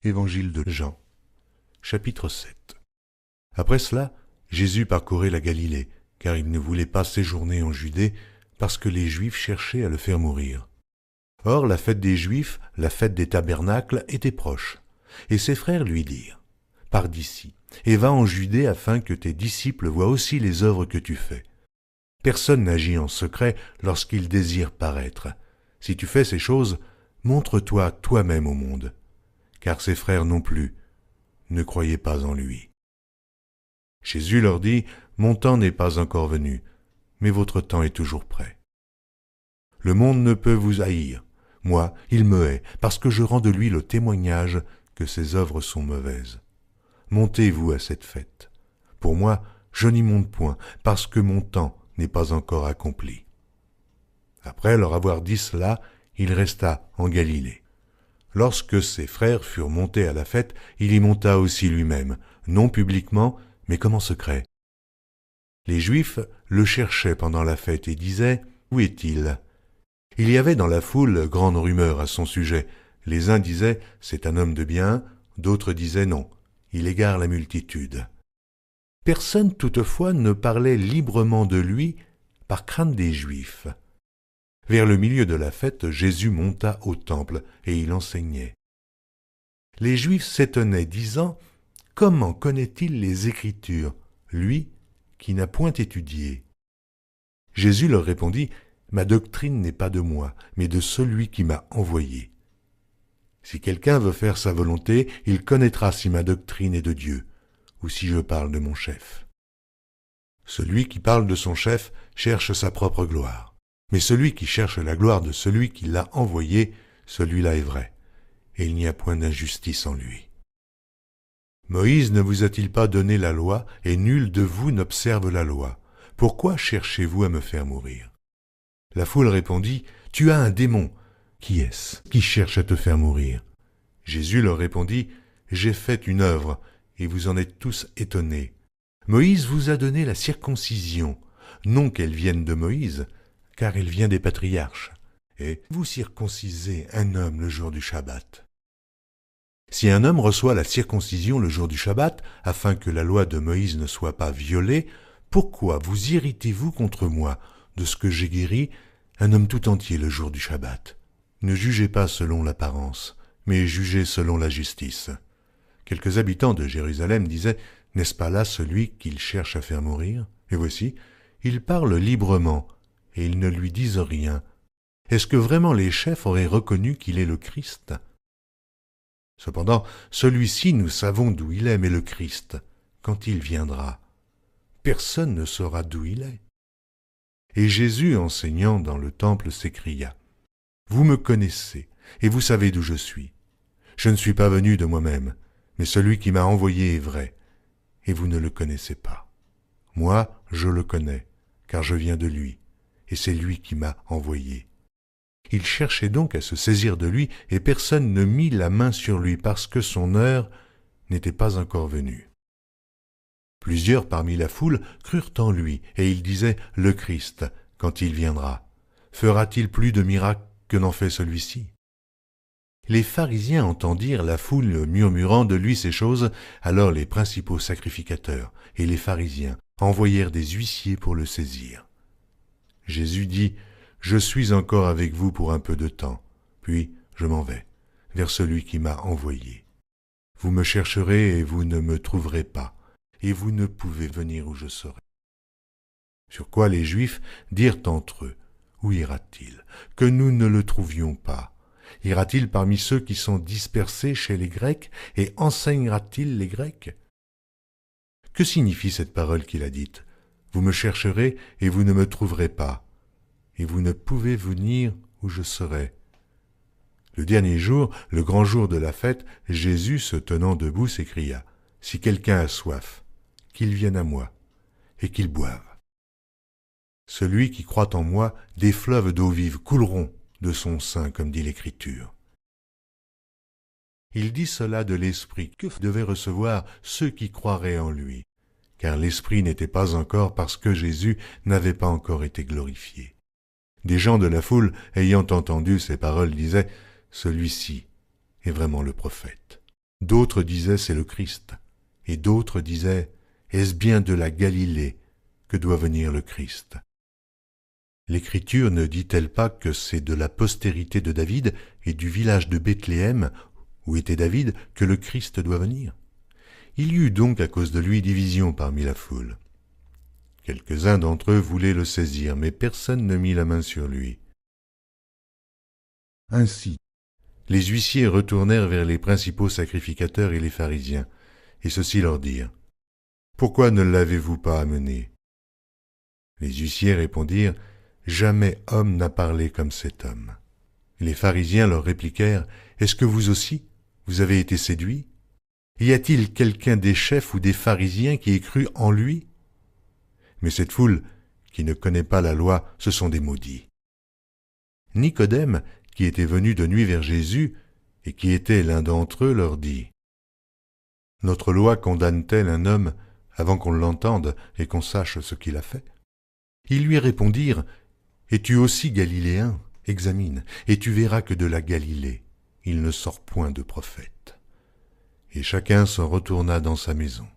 Évangile de Jean, chapitre 7. Après cela, Jésus parcourait la Galilée, car il ne voulait pas séjourner en Judée, parce que les Juifs cherchaient à le faire mourir. Or, la fête des Juifs, la fête des tabernacles, était proche, et ses frères lui dirent : « Pars d'ici, et va en Judée afin que tes disciples voient aussi les œuvres que tu fais. Personne n'agit en secret lorsqu'il désire paraître. Si tu fais ces choses, montre-toi toi-même au monde. » Car ses frères non plus ne croyaient pas en lui. Jésus leur dit : « Mon temps n'est pas encore venu, mais votre temps est toujours prêt. Le monde ne peut vous haïr. Moi, il me hait, parce que je rends de lui le témoignage que ses œuvres sont mauvaises. Montez-vous à cette fête. Pour moi, je n'y monte point, parce que mon temps n'est pas encore accompli. » Après leur avoir dit cela, il resta en Galilée. Lorsque ses frères furent montés à la fête, il y monta aussi lui-même, non publiquement, mais comme en secret. Les Juifs le cherchaient pendant la fête et disaient : « Où est-il » Il y avait dans la foule grande rumeur à son sujet. Les uns disaient : « C'est un homme de bien », d'autres disaient : « Non, il égare la multitude. » Personne toutefois ne parlait librement de lui par crainte des Juifs. Vers le milieu de la fête, Jésus monta au temple et il enseignait. Les Juifs s'étonnaient, disant : « Comment connaît-il les Écritures, lui qui n'a point étudié ?» Jésus leur répondit : « Ma doctrine n'est pas de moi, mais de celui qui m'a envoyé. Si quelqu'un veut faire sa volonté, il connaîtra si ma doctrine est de Dieu, ou si je parle de mon chef. Celui qui parle de son chef cherche sa propre gloire. Mais celui qui cherche la gloire de celui qui l'a envoyé, celui-là est vrai, et il n'y a point d'injustice en lui. Moïse ne vous a-t-il pas donné la loi, et nul de vous n'observe la loi ? Pourquoi cherchez-vous à me faire mourir ? » La foule répondit : « Tu as un démon. Qui est-ce qui cherche à te faire mourir ?» Jésus leur répondit : « J'ai fait une œuvre, et vous en êtes tous étonnés. Moïse vous a donné la circoncision, non qu'elle vienne de Moïse, car elle vient des patriarches, et vous circoncisez un homme le jour du Shabbat. Si un homme reçoit la circoncision le jour du Shabbat, afin que la loi de Moïse ne soit pas violée, pourquoi vous irritez-vous contre moi, de ce que j'ai guéri un homme tout entier le jour du Shabbat ? Ne jugez pas selon l'apparence, mais jugez selon la justice. » Quelques habitants de Jérusalem disaient : « N'est-ce pas là celui qu'il cherche à faire mourir ? Et voici, il parle librement, et ils ne lui disent rien. Est-ce que vraiment les chefs auraient reconnu qu'il est le Christ ? Cependant, celui-ci, nous savons d'où il est, mais le Christ, quand il viendra, personne ne saura d'où il est. » Et Jésus, enseignant dans le temple, s'écria : « Vous me connaissez, et vous savez d'où je suis. Je ne suis pas venu de moi-même, mais celui qui m'a envoyé est vrai, et vous ne le connaissez pas. Moi, je le connais, car je viens de lui. Et c'est lui qui m'a envoyé. » Il cherchait donc à se saisir de lui, et personne ne mit la main sur lui, parce que son heure n'était pas encore venue. Plusieurs parmi la foule crurent en lui, et ils disaient : « Le Christ, quand il viendra, fera-t-il plus de miracles que n'en fait celui-ci » Les pharisiens entendirent la foule murmurant de lui ces choses, alors les principaux sacrificateurs et les pharisiens envoyèrent des huissiers pour le saisir. Jésus dit : « Je suis encore avec vous pour un peu de temps, puis je m'en vais vers celui qui m'a envoyé. Vous me chercherez et vous ne me trouverez pas, et vous ne pouvez venir où je serai. » Sur quoi les Juifs dirent entre eux : « Où ira-t-il, que nous ne le trouvions pas ? Ira-t-il parmi ceux qui sont dispersés chez les Grecs, et enseignera-t-il les Grecs ? » Que signifie cette parole qu'il a dite ? « Vous me chercherez et vous ne me trouverez pas, et vous ne pouvez venir où je serai. » Le dernier jour, le grand jour de la fête, Jésus, se tenant debout, s'écria : « Si quelqu'un a soif, qu'il vienne à moi, et qu'il boive. Celui qui croit en moi, des fleuves d'eau vive couleront de son sein, comme dit l'Écriture. » Il dit cela de l'Esprit que devaient recevoir ceux qui croiraient en lui, car l'Esprit n'était pas encore, parce que Jésus n'avait pas encore été glorifié. Des gens de la foule, ayant entendu ces paroles, disaient : « Celui-ci est vraiment le prophète. » D'autres disaient c'est le Christ, et d'autres disaient est-ce bien de la Galilée que doit venir le Christ? L'Écriture ne dit-elle pas que c'est de la postérité de David et du village de Bethléem, où était David, que le Christ doit venir? Il y eut donc à cause de lui division parmi la foule. Quelques-uns d'entre eux voulaient le saisir, mais personne ne mit la main sur lui. Ainsi, les huissiers retournèrent vers les principaux sacrificateurs et les pharisiens, et ceux-ci leur dirent « Pourquoi ne l'avez-vous pas amené ?» Les huissiers répondirent « Jamais homme n'a parlé comme cet homme. » Les pharisiens leur répliquèrent « Est-ce que vous aussi, vous avez été séduits? Y a-t-il quelqu'un des chefs ou des pharisiens qui ait cru en lui? Mais cette foule, qui ne connaît pas la loi, ce sont des maudits. » Nicodème, qui était venu de nuit vers Jésus, et qui était l'un d'entre eux, leur dit « Notre loi condamne-t-elle un homme avant qu'on l'entende et qu'on sache ce qu'il a fait ?» Ils lui répondirent « Es-tu aussi galiléen? Examine, et tu verras que de la Galilée, il ne sort point de prophète. » Et chacun s'en retourna dans sa maison.